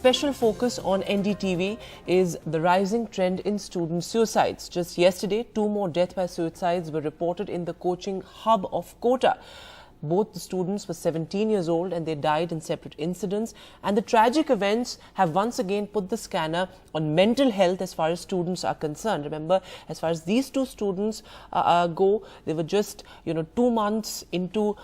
special focus on NDTV is the rising trend in student suicides. Just yesterday, 2 more death by suicides were reported in the coaching hub of Kota. Both the students were 17 years old and they died in separate incidents. And the tragic events have once again put the scanner on mental health as far as students are concerned. Remember, as far as these 2 students go, they were just 2 months into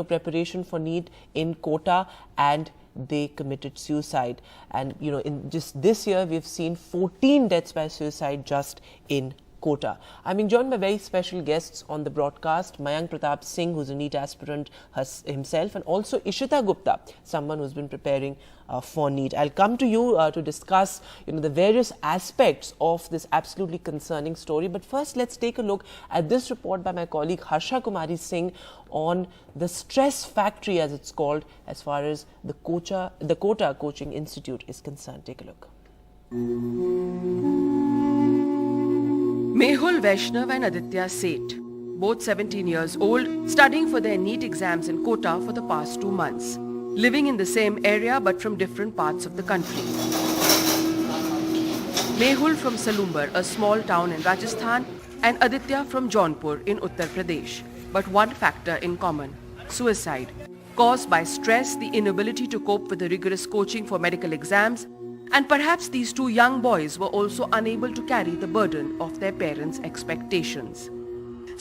preparation for NEET in Kota, and they committed suicide. And in just this year, we've seen 14 deaths by suicide just in Kota. I'm being joined by very special guests on the broadcast. Mayank Pratap Singh, who's a NEET aspirant himself, and also Ishita Gupta, someone who's been preparing for NEET. I'll come to you to discuss the various aspects of this absolutely concerning story. But first, let's take a look at this report by my colleague Harsha Kumari Singh on the stress factory, as it's called, as far as the Kota Coaching Institute is concerned. Take a look. Mehul Vaishnav and Aditya Seth, both 17 years old, studying for their NEET exams in Kota for the past 2 months, living in the same area but from different parts of the country. Mehul from Salumbar, a small town in Rajasthan, and Aditya from Jaunpur in Uttar Pradesh. But one factor in common: suicide, caused by stress, the inability to cope with the rigorous coaching for medical exams, and perhaps these 2 young boys were also unable to carry the burden of their parents' expectations.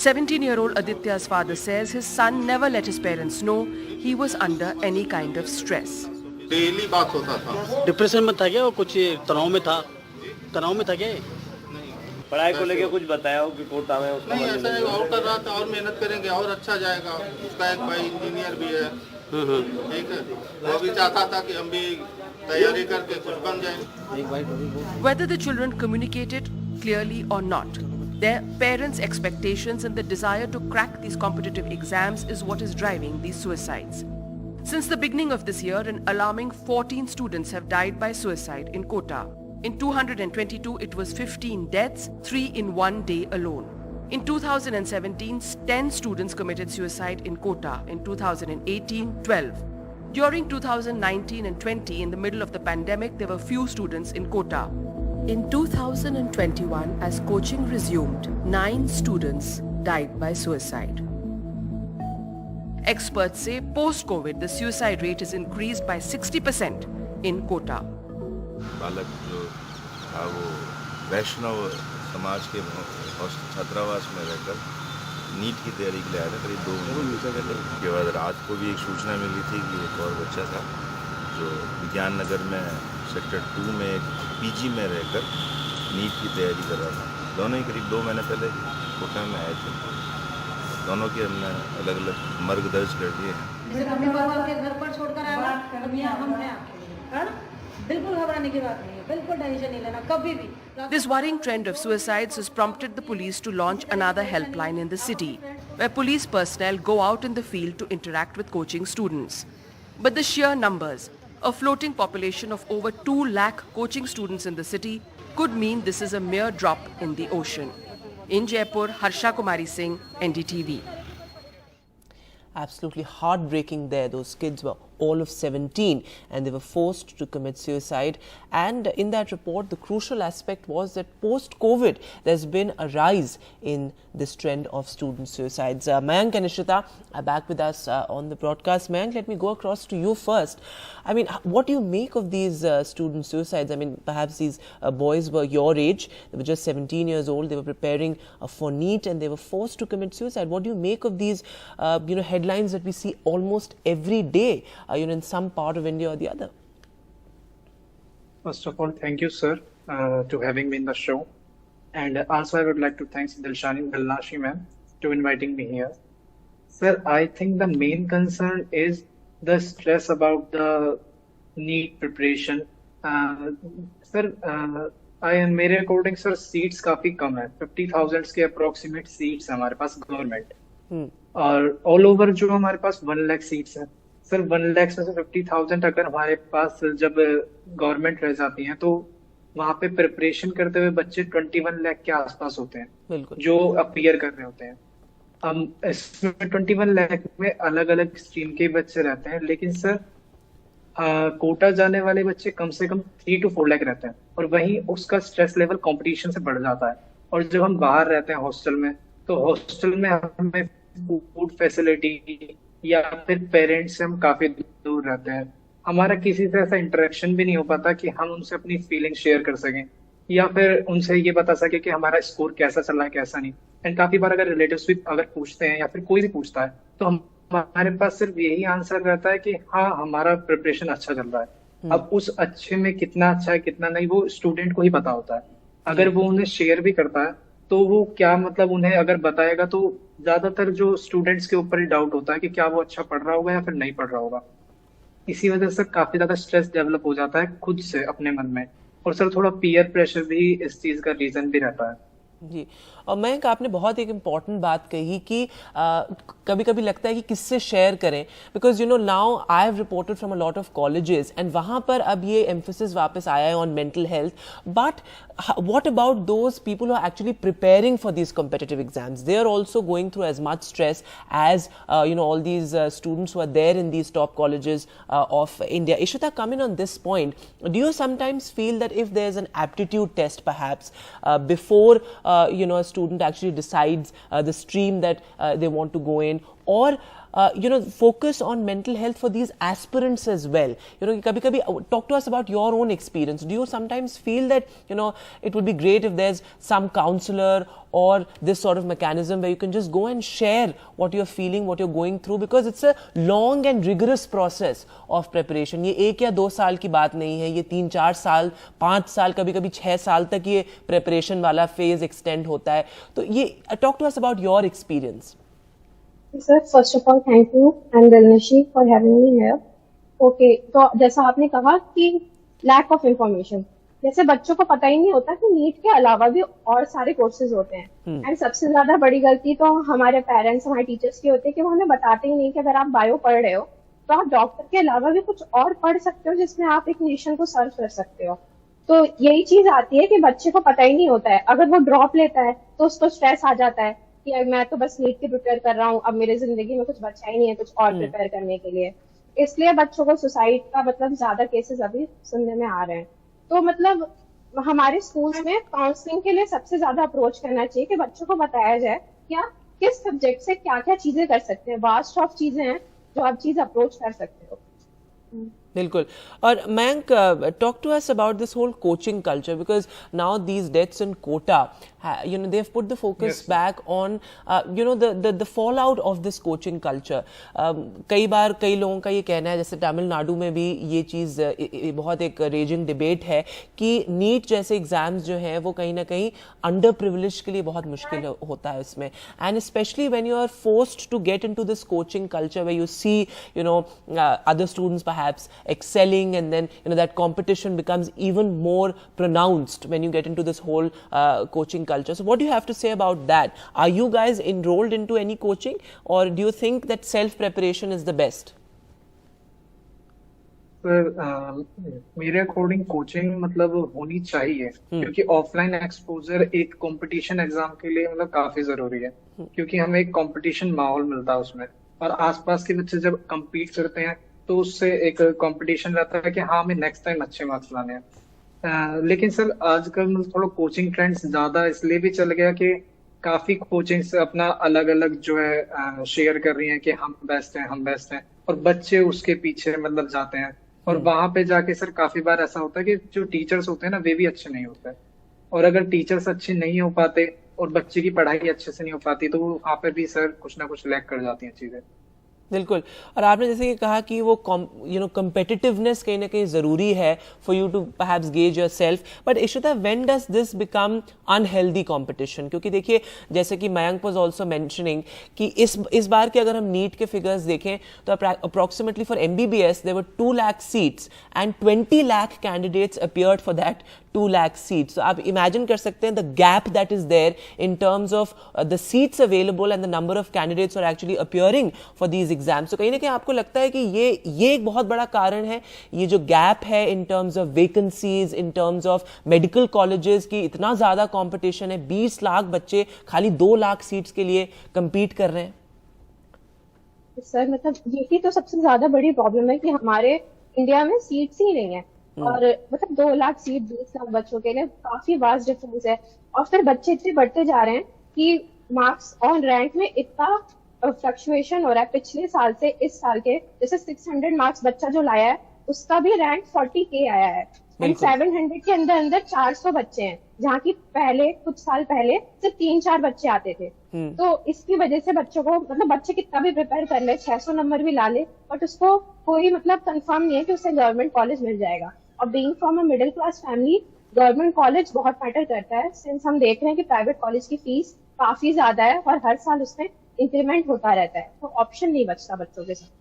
17-year-old Aditya's father says his son never let his parents know he was under any kind of stress. Daily बात होता था। Depression में था क्या, वो कुछ तनाव में था क्या? पढ़ाई को लेके कुछ बताया हो कि कोटा में उसका नहीं, ऐसा है, और कर रहा था, और मेहनत करेंगे और अच्छा जाएगा। उसका एक भाई इंजीनियर भी है, ठीक है, वो भी चाहता था कि हम भी तैयारी करके कुछ बन जाए। Whether the children communicated clearly or not, their parents' expectations and the desire to crack these competitive exams is what is driving these suicides. Since the beginning of this year, an alarming 14 students have died by suicide in Kota. In 222, it was 15 deaths, 3 in 1 day alone. In 2017, 10 students committed suicide in Kota. In 2018, 12. During 2019 and 20, in the middle of the pandemic, there were few students in Kota. In 2021, as coaching resumed, 9 students died by suicide. Experts say post-COVID, the suicide rate is increased by 60% in Kota. बालक जो था वो वैष्णव समाज के छात्रावास में रहकर NEET की तैयारी के लिए आया था करीब 2 महीने पहले। उसके बाद रात को भी एक सूचना मिली थी कि एक और बच्चा था जो विज्ञान नगर में सेक्टर 2 में एक पीजी में रहकर नीट की तैयारी कर रहा था। दोनों ही करीब 2 महीने पहले कोटा में आए थे। दोनों की हमने अलग अलग मर्ग दर्ज कर दिए हैं। घर पर छोड़कर आया, बिल्कुल घबराने की बात नहीं है, बिल्कुल टेंशन नहीं लेना कभी भी। This worrying trend of suicides has prompted the police to launch another helpline in the city, where police personnel go out in the field to interact with coaching students. But the sheer numbers, a floating population of over 2 lakh coaching students in the city, could mean this is a mere drop in the ocean. In Jaipur, Harsha Kumari Singh, NDTV. Absolutely heartbreaking there. Those kids were all of 17 and they were forced to commit suicide. And in that report, the crucial aspect was that post-COVID, there's been a rise in this trend of student suicides. Mayank and Ishita are back with us on the broadcast. Mayank, let me go across to you first. I mean, what do you make of these student suicides? I mean, perhaps these boys were your age. They were just 17 years old. They were preparing for NEET and they were forced to commit suicide. What do you make of these, headlines that we see almost every day, in some part of India or the other? First of all, thank you, sir, to having me in the show. And also, I would like to thank Dilnashi ma'am to inviting me here. Sir, I think the main concern is the stress about the NEET preparation. Sir, मेरे according sir seats काफी कम है, 50,000 के approximate seats हमारे पास government, और all over जो हमारे पास 1 lakh seats है। Sir 1 lakh में से 50,000 अगर हमारे पास जब गवर्नमेंट रह जाती है तो वहाँ पे प्रिपरेशन करते हुए बच्चे 21 लाख के आसपास होते हैं जो अपीयर कर रहे होते हैं। इसमें 21 लाख में अलग अलग स्ट्रीम के बच्चे रहते हैं, लेकिन सर कोटा जाने वाले बच्चे कम से कम 3 to 4 लाख रहते हैं, और वहीं उसका स्ट्रेस लेवल कंपटीशन से बढ़ जाता है। और जब हम बाहर रहते हैं हॉस्टल में, तो हॉस्टल में हमें फूड फैसिलिटी या फिर पेरेंट्स से हम काफी दूर रहते हैं, हमारा किसी से ऐसा इंटरेक्शन भी नहीं हो पाता कि हम उनसे अपनी फीलिंग शेयर कर सकें या फिर उनसे ये बता सके कि हमारा स्कोर कैसा चल रहा है कैसा नहीं। एंड काफी बार अगर रिलेटिव्स भी अगर पूछते हैं या फिर कोई भी पूछता है, तो हमारे पास सिर्फ यही आंसर रहता है कि हाँ हमारा प्रिपरेशन अच्छा चल रहा है। अब उस अच्छे में कितना अच्छा है कितना नहीं वो स्टूडेंट को ही पता होता है। अगर वो उन्हें शेयर भी करता है तो वो क्या मतलब उन्हें अगर बताएगा, तो ज्यादातर जो स्टूडेंट्स के ऊपर ही डाउट होता है कि क्या वो अच्छा पढ़ रहा होगा या फिर नहीं पढ़ रहा होगा। इसी वजह से काफी ज्यादा स्ट्रेस डेवलप हो जाता है खुद से अपने मन में। और सर थोड़ा पीयर प्रेशर भी इस चीज का रीजन भी रहता है। जी, और मयंक आपने बहुत एक इम्पॉर्टेंट बात कही कि कभी कभी लगता है कि किससे शेयर करें, because you know now I have reported from a lot of colleges and वहाँ पर अब ये एम्फोसिस वापस आया है on mental health. But what about those people who are actually preparing for these competitive exams? They are also going through as much stress as all these students who are there in these top colleges of India. Ishita, come in on this point. Do you sometimes feel that if there's an aptitude test perhaps before a student actually decides the stream that they want to go in, or focus on mental health for these aspirants as well? Kabhi talk to us about your own experience. Do you sometimes feel that it would be great if there's some counselor or this sort of mechanism where you can just go and share what you're feeling, what you're going through, because it's a long and rigorous process of preparation. ये 1 या 2 साल की बात नहीं है, ये 3-4 साल 5 साल कभी-कभी 6 साल तक ये preparation वाला phase extend होता है। तो ये talk to us about your experience. Sir, first of all, thank you and Dilnashi for having me here. Okay, तो जैसा आपने कहा कि lack of information, जैसे बच्चों को पता ही नहीं होता कि नीट के अलावा भी और सारे कोर्सेज होते हैं। एंड सबसे ज्यादा बड़ी गलती तो हमारे पेरेंट्स हमारे टीचर्स की होती है कि वो हमें बताते ही नहीं कि अगर आप बायो पढ़ रहे हो तो आप डॉक्टर के अलावा भी कुछ और पढ़ सकते हो जिसमें आप एक नेशन को सर्व कर सकते हो। तो यही चीज आती है कि बच्चे को पता ही नहीं होता है। अगर वो ड्रॉप लेता है तो उसको स्ट्रेस आ जाता है कि मैं तो बस नीट की प्रिपेयर कर रहा हूँ, अब मेरी जिंदगी में कुछ बचा ही नहीं है कुछ और प्रिपेयर करने के लिए। इसलिए बच्चों को सुसाइड का मतलब ज्यादा केसेस अभी सुनने में आ रहे हैं। तो मतलब हमारे स्कूल्स में काउंसलिंग के लिए सबसे ज्यादा अप्रोच करना चाहिए कि बच्चों को बताया जाए क्या किस सब्जेक्ट से क्या क्या चीजें कर सकते हैं। वास्ट ऑफ चीजें हैं जो आप चीज अप्रोच कर सकते हो। बिल्कुल। और Mayank, talk to us about this whole coaching culture, because now these deaths in Kota, they have put the focus back on the fallout of this coaching culture. कई बार कई लोगों का ये कहना है, जैसे तमिलनाडु में भी ये चीज़ बहुत एक रेजिंग डिबेट है कि नीट जैसे एग्जाम्स जो हैं वो कहीं ना कहीं अंडर प्रिविलेज के लिए बहुत मुश्किल होता है इसमें, and specially when you are forced to get into this coaching culture where you see other students perhaps excelling, and then that competition becomes even more pronounced when you get into this whole coaching culture. So what do you have to say about that? Are you guys enrolled into any coaching, or do you think that self preparation is the best? मेरे according coaching मतलब होनी चाहिए, क्योंकि offline exposure एक competition exam के लिए मतलब काफी जरूरी है, क्योंकि हमें एक कंपटीशन माहौल मिलता है उसमें, और आसपास के बच्चे जब compete करते हैं तो उससे एक कंपटीशन रहता है कि हाँ हमें नेक्स्ट टाइम अच्छे मार्क्स लाने हैं। लेकिन सर आजकल मतलब थोड़ा कोचिंग ट्रेंड्स ज्यादा इसलिए भी चल गया कि काफी कोचिंग्स अपना अलग अलग जो है शेयर कर रही हैं कि हम बेस्ट हैं, और बच्चे उसके पीछे मतलब जाते हैं, और वहां पे जाके सर काफी बार ऐसा होता है कि जो टीचर्स होते हैं ना वे भी अच्छे नहीं होते, और अगर टीचर्स अच्छे नहीं हो पाते और बच्चे की पढ़ाई अच्छे से नहीं हो पाती तो वहाँ पे भी सर कुछ ना कुछ लैग कर जाती हैं चीजें। बिल्कुल। और आपने जैसे कि कहा कि वो competitiveness कहीं ना कहीं जरूरी है for you to perhaps gauge yourself, but Ishita, when does this become unhealthy competition? क्योंकि देखिए जैसे कि मयंक was also mentioning कि इस बार के अगर हम नीट के फिगर्स देखें तो approximately for MBBS there were 2 lakh seats and 20 lakh candidates appeared for that 2 lakh seats. So आप imagine कर सकते हैं the gap that is there in terms of the seats available and the number of candidates who are actually appearing for these exams. So कहीं ना कहीं आपको लगता है कि ये एक बहुत बड़ा कारण है, ये जो गैप है in terms of vacancies, in terms of medical colleges की इतना ज़्यादा competition है, 20 लाख बच्चे खाली 2 लाख सीट्स के लिए compete कर रहे हैं। सर मतलब यही तो सबसे ज्यादा बड़ी प्रॉब्लम है कि हमारे इंडिया में सीट्स ही नहीं है। और मतलब 2 लाख सीट 20 लाख बच्चों के लिए काफी वास्ट डिफरेंस है। और फिर बच्चे इतने बढ़ते जा रहे हैं कि मार्क्स ऑन रैंक में इतना फ्लक्चुएशन हो रहा है पिछले साल से इस साल के। जैसे 600 मार्क्स बच्चा जो लाया है उसका भी रैंक 40K आया है, एंड 700 के अंदर अंदर 400 बच्चे हैं, जहाँ की पहले कुछ साल पहले सिर्फ 3-4 बच्चे आते थे। तो इसकी वजह से बच्चों को मतलब बच्चे कितना भी प्रिपेयर कर ले, 600 नंबर भी ला ले, बट उसको कोई मतलब कंफर्म नहीं है कि उसे गवर्नमेंट कॉलेज मिल जाएगा। और being from a middle class family, government college बहुत मैटर करता है, सिंस हम देख रहे हैं कि प्राइवेट कॉलेज की फीस काफी ज्यादा है और हर साल उसमें इंक्रीमेंट होता रहता है, तो ऑप्शन नहीं बचता बच्चों के साथ।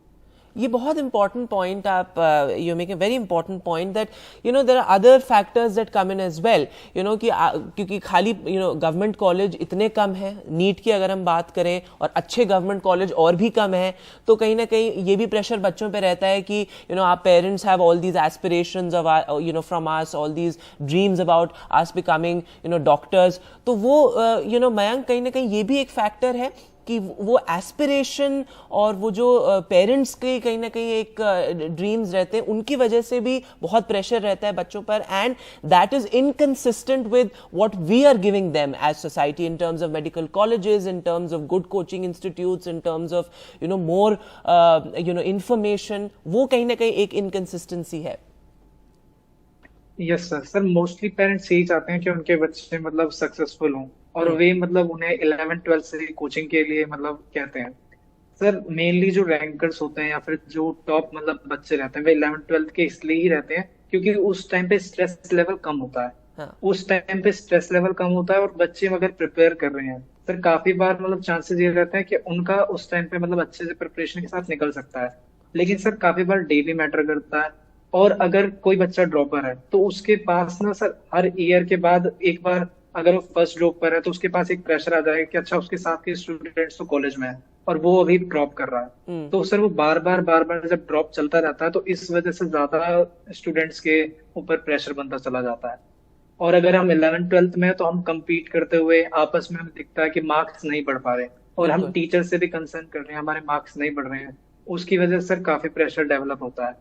ये बहुत इंपॉर्टेंट पॉइंट आप you make a very important point that there are other factors that come in as well, कि क्योंकि खाली गवर्नमेंट कॉलेज इतने कम है, नीट की अगर हम बात करें और अच्छे गवर्नमेंट कॉलेज और भी कम है, तो कहीं ना कहीं ये भी प्रेशर बच्चों पे रहता है कि our parents have all these aspirations of from us, all these dreams about us becoming doctors. तो वो मयंक, कहीं ना कहीं ये भी एक फैक्टर है कि वो एस्पिरेशन और वो जो पेरेंट्स के कहीं ना कहीं एक ड्रीम्स रहते हैं, उनकी वजह से भी बहुत प्रेशर रहता है बच्चों पर, and that is inconsistent with what we are giving them as society in terms of medical colleges, in terms of good coaching institutes, in terms of more information. वो कहीं ना कहीं एक इनकंसिस्टेंसी है। यस सर, मोस्टली पेरेंट्स यही चाहते हैं कि उनके बच्चे मतलब सक्सेसफुल हों, और वे मतलब उन्हें 11-12 से कोचिंग के लिए मतलब कहते हैं। सर मेनली जो रैंकर्स होते हैं या फिर जो टॉप मतलब बच्चे रहते हैं, वे 11-12 के इसलिए ही रहते हैं क्योंकि उस टाइम पे स्ट्रेस लेवल कम होता है। उस टाइम पे स्ट्रेस लेवल कम होता है और बच्चे अगर प्रिपेयर कर रहे हैं, सर काफी बार मतलब चांसेस ये रहते हैं कि उनका उस टाइम पे मतलब अच्छे से प्रिपरेशन के साथ निकल सकता है। लेकिन सर काफी बार डे भी मैटर करता है, और अगर कोई बच्चा ड्रॉपर है तो उसके पास ना सर हर ईयर के बाद एक बार अगर वो फर्स्ट ड्रॉप पर है तो उसके पास एक प्रेशर आ जाएगा कि अच्छा उसके साथ के स्टूडेंट्स तो कॉलेज में है और वो अभी ड्रॉप कर रहा है। तो सर वो बार बार जब ड्रॉप चलता रहता है तो इस वजह से ज्यादा स्टूडेंट्स के ऊपर प्रेशर बनता चला जाता है। और अगर हम 11th-12th में है तो हम compete करते हुए आपस में हमें दिखता है कि मार्क्स नहीं बढ़ पा रहे, और हम टीचर से भी कंसर्न कर रहे हैं हमारे मार्क्स नहीं बढ़ रहे हैं, उसकी वजह से सर काफी प्रेशर डेवलप होता है।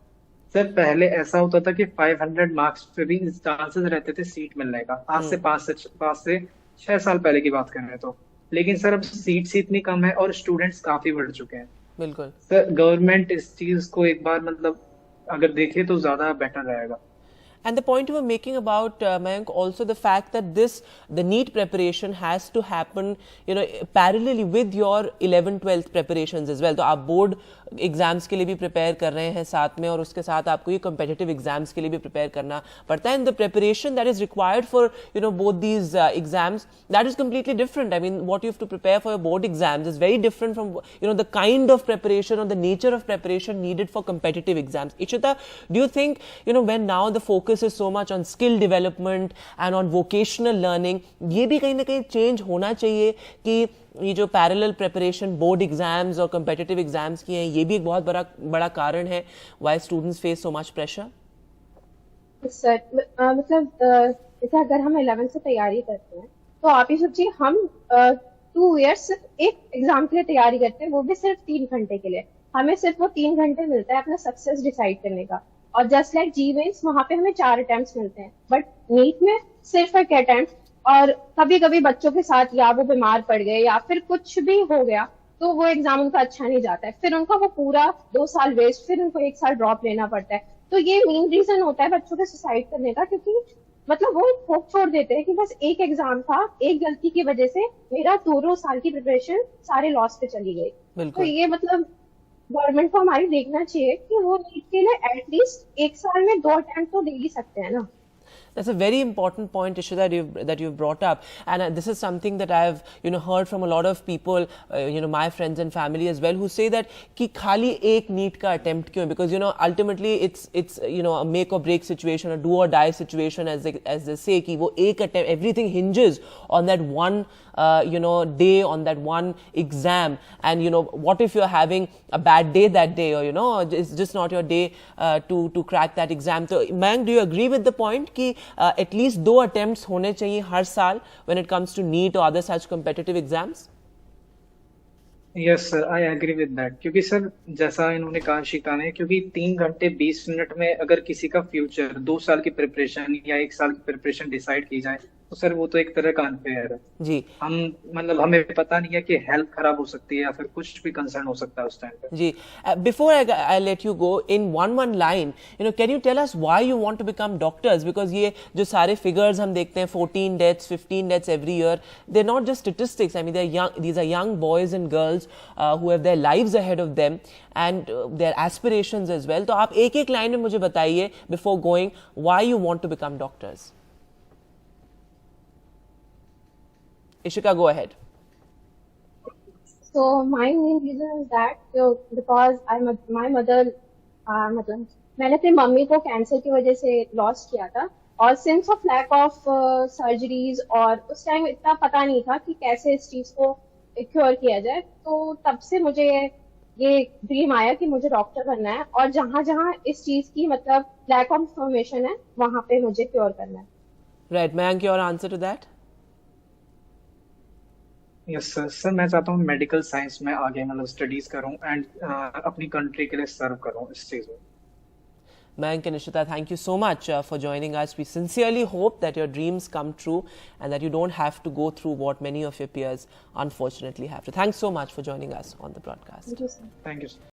सर पहले ऐसा होता था कि 500 मार्क्स पे भी चांसेस रहते थे सीट मिलने का, आज से 5 से 6 साल पहले की बात कर रहे हैं तो। लेकिन सर अब सीट्स इतनी कम है और स्टूडेंट्स काफी बढ़ चुके हैं। बिल्कुल सर गवर्नमेंट इस चीज को एक बार मतलब अगर देखे तो ज्यादा बेटर रहेगा। And the point you were making about, Mayank, also the fact that the NEET preparation has to happen, parallelly with your 11th-12th preparations as well. तो आप board एग्जाम्स के लिए भी प्रिपेयर कर रहे हैं साथ में, और उसके साथ आपको ये कॉम्पिटिटिव एग्जाम्स के लिए भी प्रिपेयर करना पड़ता है, and the preparation that is required for both these exams, that is completely different. I mean what you have to prepare for your board exams is very different from the kind of preparation और the nature of preparation needed for competitive exams. Ishita, do you think when now the focus is so much on skill development and on vocational learning, ये भी कहीं ना कहीं change होना चाहिए कि ये जो पैरेलल प्रिपरेशन बोर्ड एग्जाम्स और कॉम्पिटिटिव एग्जाम्स की हैं, ये भी एक बहुत बड़ा कारण है why students face so much pressure? Sir मतलब जैसे अगर हम 11th से तैयारी करते हैं तो आप ही सोचिए, हम 2 years सिर्फ एक एग्जाम के लिए तैयारी करते हैं, वो भी सिर्फ 3 घंटे के लिए। हमें सिर्फ वो 3 घंटे मिलता है अपना सक्सेस डिसाइड करने का, और जस्ट लाइक जी मेंस वहां पे हमें 4 अटेम्प्ट्स मिलते हैं, बट नीट में सिर्फ एक अटेम्प्ट। और कभी कभी बच्चों के साथ या वो बीमार पड़ गए या फिर कुछ भी हो गया तो वो एग्जाम उनका अच्छा नहीं जाता है, फिर उनका वो पूरा 2 साल वेस्ट, फिर उनको 1 साल ड्रॉप लेना पड़ता है। तो ये मेन रीजन होता है बच्चों के सुसाइड करने का, क्योंकि मतलब वो होप छोड़ देते हैं कि बस एक एग्जाम था, एक गलती की वजह से मेरा 2 साल की प्रिपरेशन सारे लॉस पे चली गई। तो ये मतलब गवर्नमेंट को हमारी देखना चाहिए कि वो नीट के लिए एटलीस्ट 1 साल में 2 अटेम्प्ट तो दे ही सकते हैं ना। That's a very important point, Ishita, that you've brought up, and this is something that I've heard from a lot of people, my friends and family as well, who say that कि खाली एक NEET का attempt क्यों? Because ultimately it's a make or break situation, a do or die situation, as they say, कि वो एक attempt, everything hinges on that one day, on that one exam, and what if you're having a bad day that day, or it's just not your day to crack that exam. So Mayank, do you agree with the point कि at least 2 attempts होने चाहिए हर साल when it comes to NEET or other such competitive exams? Yes sir, I agree with that, क्योंकि sir जैसा इन्होंने कहा शिका ने, क्योंकि 3 घंटे 20 मिनट में अगर किसी का फ्यूचर 2 साल की प्रिपरेशन या 1 साल की प्रिपरेशन डिसाइड की जाए तो सर वो तो एक तरह का अनफेयर है। जी हम मतलब हमें पता नहीं है कि हेल्थ खराब हो सकती है या फिर कुछ भी कंसर्न हो सकता है उस टाइम पे। जी before I let you go in one line can you tell us why you want to become doctors, because ये जो सारे फिगर्स हम देखते हैं 14 deaths 15 deaths every year, they are not just statistics, I mean these are young boys and girls who have their lives ahead of them and their aspirations as well. तो आप एक एक लाइन में मुझे बताइए before going why you want to become doctors. Ishika, go ahead. So my main reason is that because my mother मतलब मैंने अपनी मम्मी को कैंसर की वजह से लॉस किया था, और since of lack of surgeries और उस टाइम इतना पता नहीं था कि कैसे इस चीज को क्योर किया जाए, तो तब से मुझे ये ड्रीम आया कि मुझे डॉक्टर बनना है, और जहां जहां इस चीज की मतलब लैक ऑफ इंफॉर्मेशन है वहां पे मुझे क्योर करना है। Right, Mayank, your answer to that? Yes sir, sir मैं चाहता हूँ मेडिकल साइंस में आगे मतलब स्टडीज करूँ एंड अपनी कंट्री के लिए सर्व करूँ इस चीज में। Mayank and Ishita, thank you so much for joining us. We sincerely hope that your dreams come true and that you don't have to go through what many of your peers unfortunately have to. Thanks so much for joining us on the broadcast. Thank you, sir. Thank you sir.